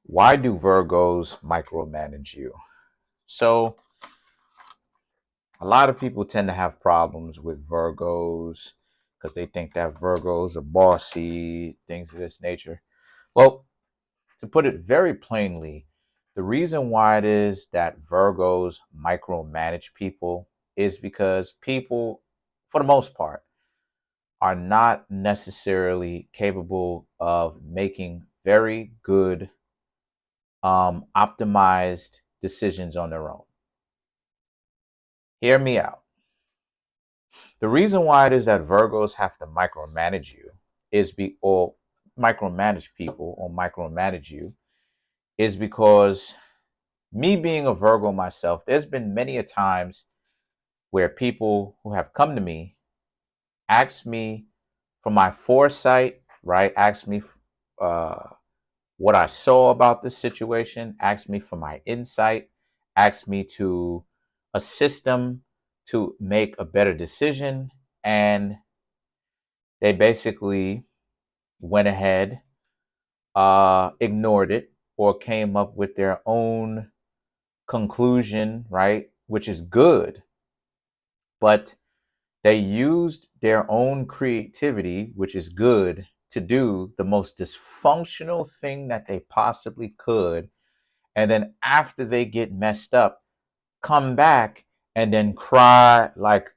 Why do Virgos micromanage you? So, a lot of people tend to have problems with Virgos because they think that Virgos are bossy, things of this nature. Well, to put it very plainly, the reason why it is that Virgos micromanage people is because people, for the most part, are not necessarily capable of making very good, optimized decisions on their own. Hear me out. The reason why it is that Virgos have to micromanage you or micromanage people or micromanage you is because me being a Virgo myself, there's been many a times where people who have come to me ask me for my foresight, right? Ask me uh, what I saw about this situation, ask me for my insight, ask me to assist them to make a better decision. And they basically went ahead, ignored it, or came up with their own conclusion, right? Which is good. But they used their own creativity, which is good, to do the most dysfunctional thing that they possibly could. And then after they get messed up, come back and then cry like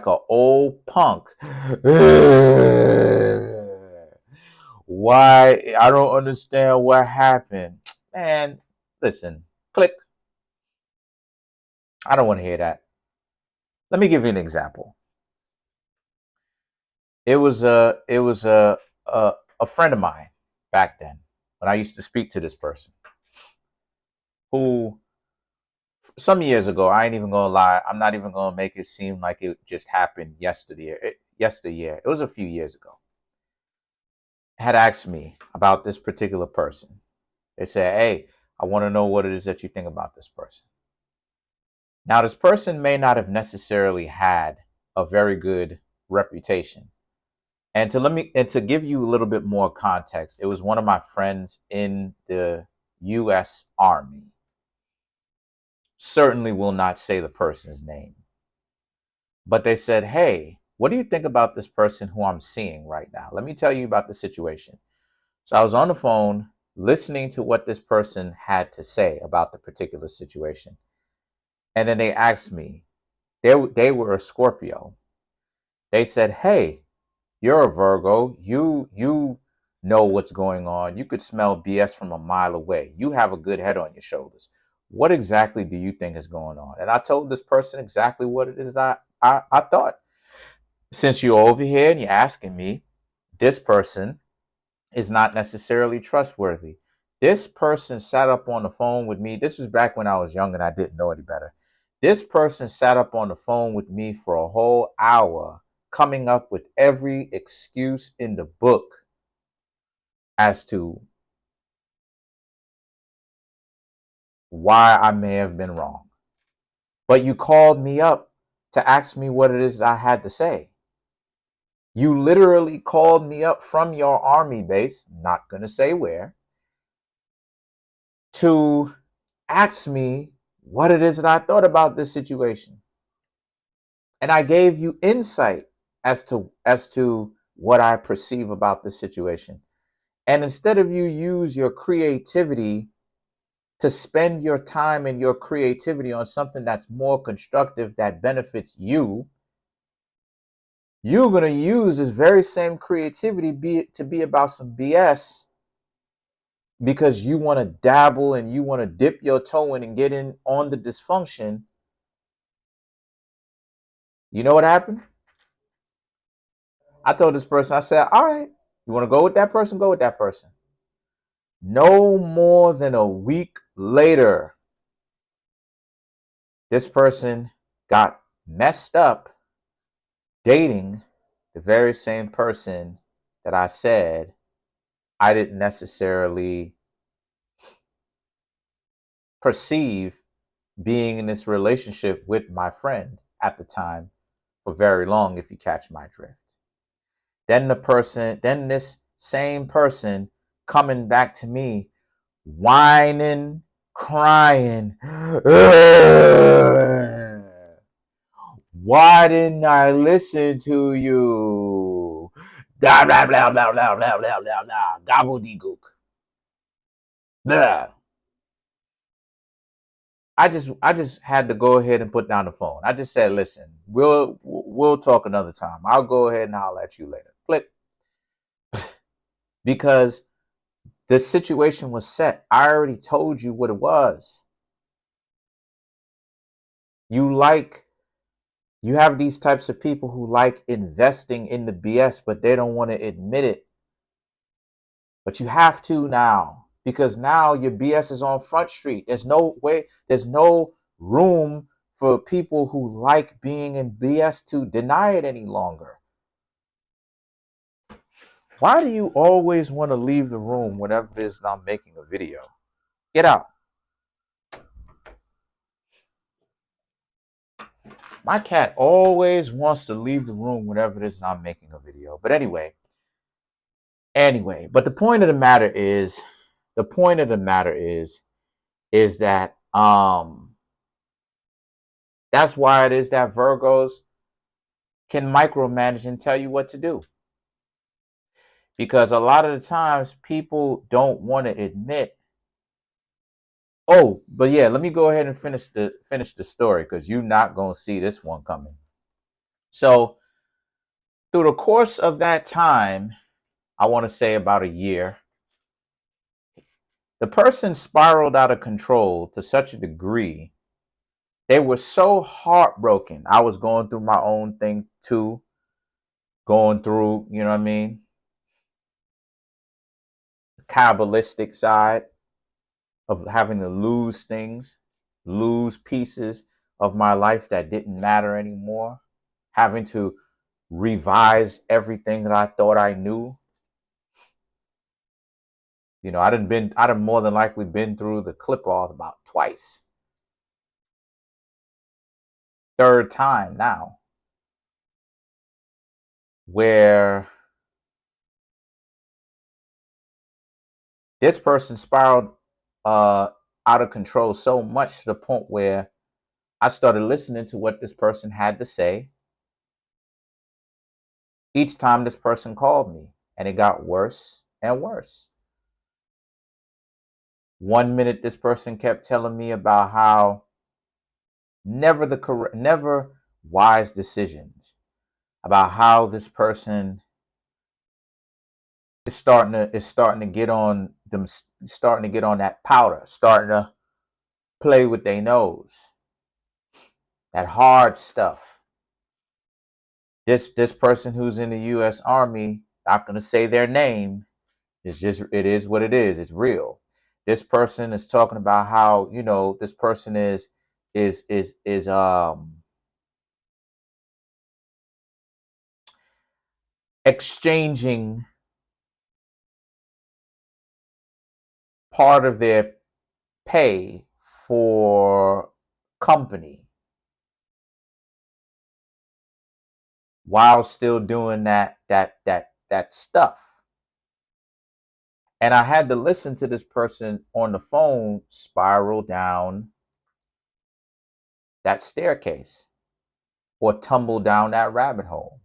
a old punk. Why? I don't understand what happened. Man, listen, click. I don't want to hear that. Let me give you an example. It was a friend of mine back then when I used to speak to this person who some years ago, I ain't even gonna lie, I'm not even gonna make it seem like it just happened yesterday. Yesteryear. It was a few years ago. Had asked me about this particular person. They said, "Hey, I want to know what it is that you think about this person." Now, this person may not have necessarily had a very good reputation. And to give you a little bit more context, it was one of my friends in the US Army. Certainly will not say the person's name. But they said, "Hey, what do you think about this person who I'm seeing right now? Let me tell you about the situation." So I was on the phone listening to what this person had to say about the particular situation. And then they asked me, they were a Scorpio. They said, "Hey, you're a Virgo. You know what's going on. You could smell BS from a mile away. You have a good head on your shoulders. What exactly do you think is going on?" And I told this person exactly what it is I thought. Since you're over here and you're asking me, this person is not necessarily trustworthy. This person sat up on the phone with me. This was back when I was young and I didn't know any better. This person sat up on the phone with me for a whole hour, coming up with every excuse in the book as to why I may have been wrong. But you called me up to ask me what it is I had to say. You literally called me up from your army base, not going to say where, to ask me what it is that I thought about this situation. And I gave you insight as to what I perceive about this situation. And instead of you use your creativity to spend your time and your creativity on something that's more constructive that benefits you, you're going to use this very same creativity to be about some BS because you want to dabble and you want to dip your toe in and get in on the dysfunction. You know what happened? I told this person, I said, "All right, you want to go with that person? Go with that person." No more than a week later, this person got messed up dating the very same person that I said I didn't necessarily perceive being in this relationship with my friend at the time for very long, if you catch my drift. Then this same person coming back to me, whining, crying. Why didn't I listen to you? Blah blah blah blah blah blah blah blah blah. Gobbledygook. Blah. I just had to go ahead and put down the phone. I just said, listen, we'll talk another time. I'll go ahead and holler at you later. Click. Because the situation was set. I already told you what it was. You have these types of people who like investing in the BS, but they don't want to admit it. But you have to now, because now your BS is on Front Street. There's no room for people who like being in BS to deny it any longer. Why do you always want to leave the room whenever it is I'm making a video? Get out. My cat always wants to leave the room whenever it is I'm making a video. But anyway, but the point of the matter is that that's why it is that Virgos can micromanage and tell you what to do. Because a lot of the times people don't want to admit. Oh, but yeah, let me go ahead and finish the story, because you're not going to see this one coming. So through the course of that time, I want to say about a year, the person spiraled out of control to such a degree. They were so heartbroken. I was going through my own thing too, going through, you know what I mean, the Kabbalistic side of having to lose things, lose pieces of my life that didn't matter anymore, having to revise everything that I thought I knew. You know, I'd more than likely been through the clip off about twice. Third time now, where this person spiraled out of control so much to the point where I started listening to what this person had to say each time this person called me, and it got worse and worse. One minute this person kept telling me about how never wise decisions, about how this person is starting to get on them, starting to get on that powder, starting to play with their nose, that hard stuff. This person who's in the U.S. Army, not going to say their name. It is what it is. It's real. This person is talking about how, you know, this person is exchanging part of their pay for company while still doing that stuff. And I had to listen to this person on the phone spiral down that staircase or tumble down that rabbit hole.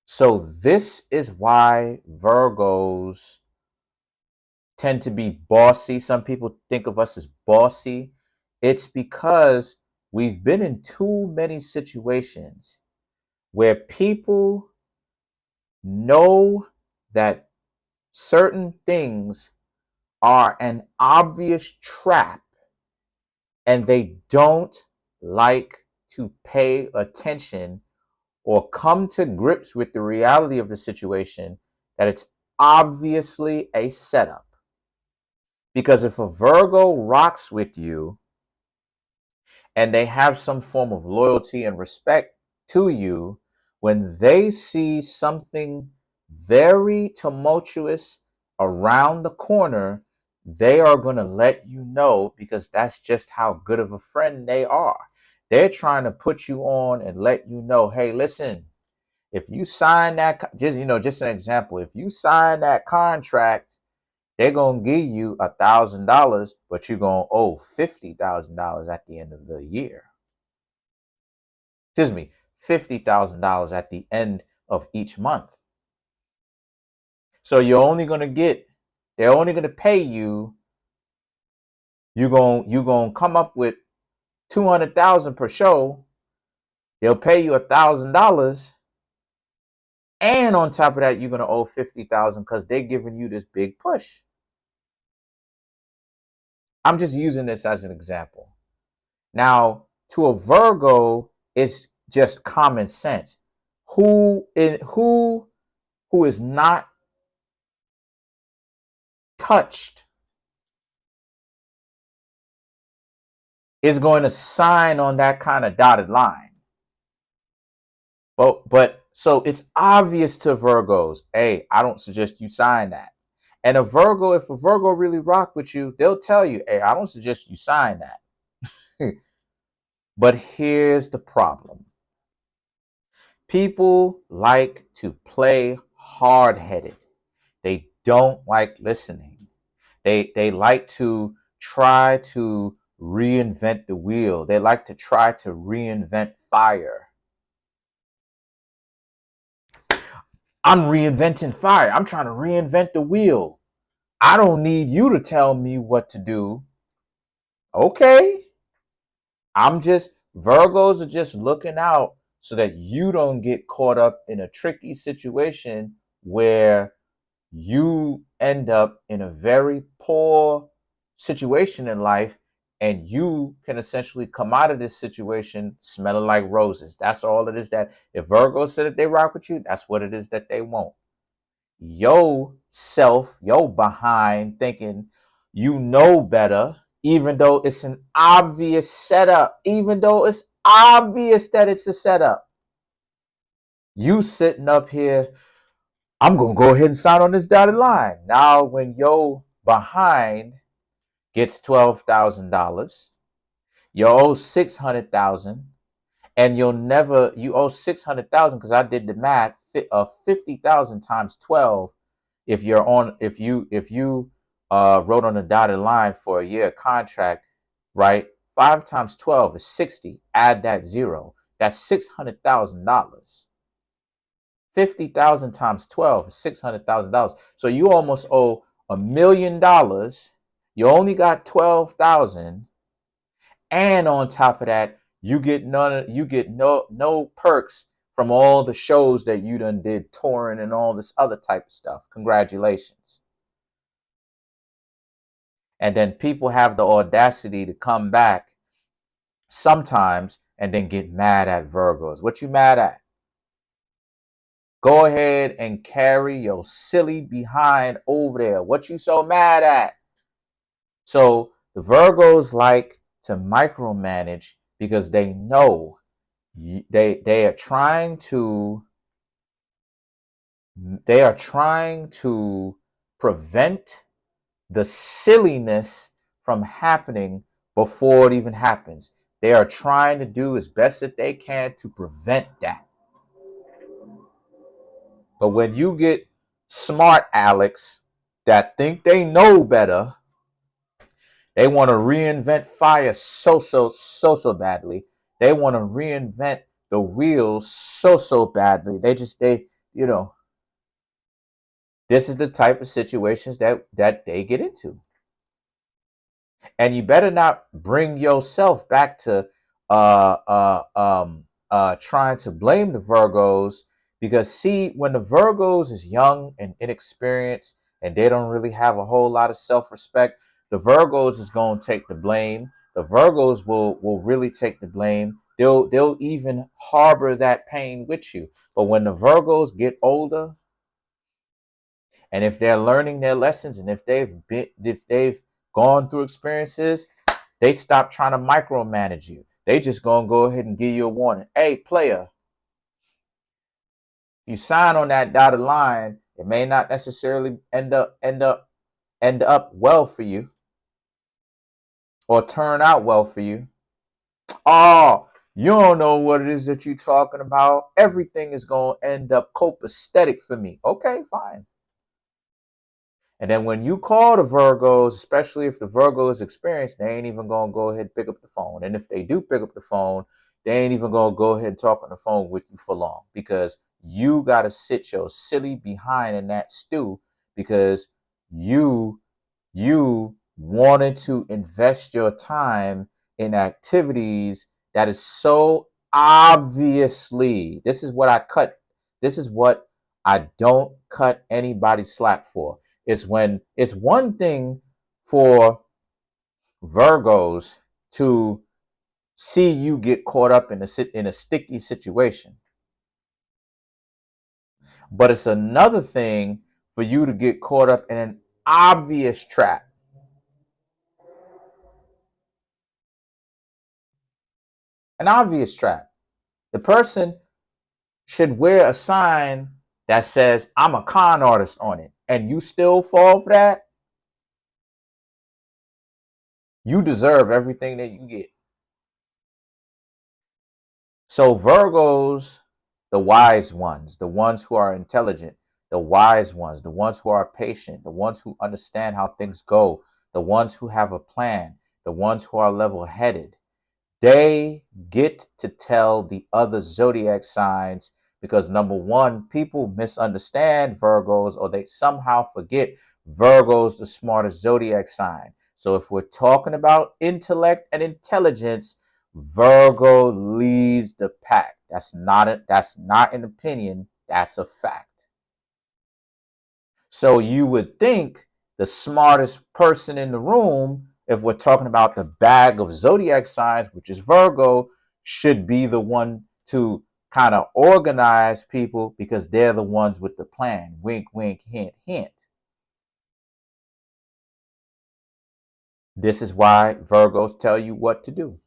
So this is why Virgos tend to be bossy. Some people think of us as bossy. It's because we've been in too many situations where people know that certain things are an obvious trap, and they don't like to pay attention or come to grips with the reality of the situation, that it's obviously a setup. Because if a Virgo rocks with you and they have some form of loyalty and respect to you, when they see something very tumultuous around the corner, they are going to let you know, because that's just how good of a friend they are. They're trying to put you on and let you know, hey, listen, if you sign that, just an example, if you sign that contract they're going to give you $1,000, but you're going to owe $50,000 at the end of the year. Excuse me, $50,000 at the end of each month. So they're only going to pay you, you're going to come up with $200,000 per show. They'll pay you $1,000. And on top of that, you're going to owe $50,000 because they're giving you this big push. I'm just using this as an example. Now, to a Virgo, it's just common sense. Who is not touched is going to sign on that kind of dotted line. But so it's obvious to Virgos, hey, I don't suggest you sign that. And if a Virgo really rock with you, they'll tell you, hey, I don't suggest you sign that. But here's the problem. People like to play hard-headed. They don't like listening. They like to try to reinvent the wheel. They like to try to reinvent fire. I'm reinventing fire. I'm trying to reinvent the wheel. I don't need you to tell me what to do. Okay. Virgos are just looking out so that you don't get caught up in a tricky situation where you end up in a very poor situation in life, and you can essentially come out of this situation smelling like roses. That's all it is. That if Virgos said that they rock with you, that's what it is that they want. Yo behind thinking you know better, even though it's an obvious setup, even though it's obvious that it's a setup. You sitting up here, I'm going to go ahead and sign on this dotted line. Now, when yo behind gets $12,000, you owe $600,000, and you owe $600,000 because I did the math. 50,000 times 12. If you wrote on a dotted line for a year contract, right? 5 times 12 is 60. Add that zero. That's $600,000. 50,000 times 12 is $600,000. So you almost owe $1 million. You only got 12,000, and on top of that, you get no perks from all the shows that you done did, touring and all this other type of stuff. Congratulations. And then people have the audacity to come back sometimes and then get mad at Virgos. What you mad at? Go ahead and carry your silly behind over there. What you so mad at? So the Virgos like to micromanage because they know they are trying to prevent the silliness from happening before it even happens. They are trying to do as best that they can to prevent that. But when you get smart Alex that think they know better, they want to reinvent fire so badly. They want to reinvent the wheels so badly. This is the type of situations that they get into. And you better not bring yourself back to trying to blame the Virgos, because see, when the Virgos is young and inexperienced and they don't really have a whole lot of self-respect, the Virgos is going to take the blame. The Virgos will really take the blame. They'll even harbor that pain with you. But when the Virgos get older, and if they're learning their lessons, and if they've gone through experiences, they stop trying to micromanage you. They just gonna go ahead and give you a warning. Hey, player, you sign on that dotted line, it may not necessarily end up well for you, or turn out well for you. Oh, you don't know what it is that you're talking about. Everything is gonna end up copacetic for me. Okay, fine. And then when you call the Virgos, especially if the Virgo is experienced, they ain't even going to go ahead and pick up the phone. And if they do pick up the phone, they ain't even going to go ahead and talk on the phone with you for long, because you got to sit your silly behind in that stew, because you wanted to invest your time in activities that is so obviously, this is what I don't cut anybody slack for. It's when it's one thing for Virgos to see you get caught up in a sticky situation, but it's another thing for you to get caught up in an obvious trap. An obvious trap. The person should wear a sign that says, I'm a con artist on it, and you still fall for that, you deserve everything that you get. So Virgos, the wise ones, the ones who are intelligent, the wise ones, the ones who are patient, the ones who understand how things go, the ones who have a plan, the ones who are level-headed, they get to tell the other zodiac signs, because number one, people misunderstand Virgos, or they somehow forget Virgo's the smartest zodiac sign. So if we're talking about intellect and intelligence, Virgo leads the pack. That's not an opinion, that's a fact. So you would think the smartest person in the room, if we're talking about the bag of zodiac signs, which is Virgo, should be the one to kind of organize people, because they're the ones with the plan. Wink, wink, hint, hint. This is why Virgos tell you what to do.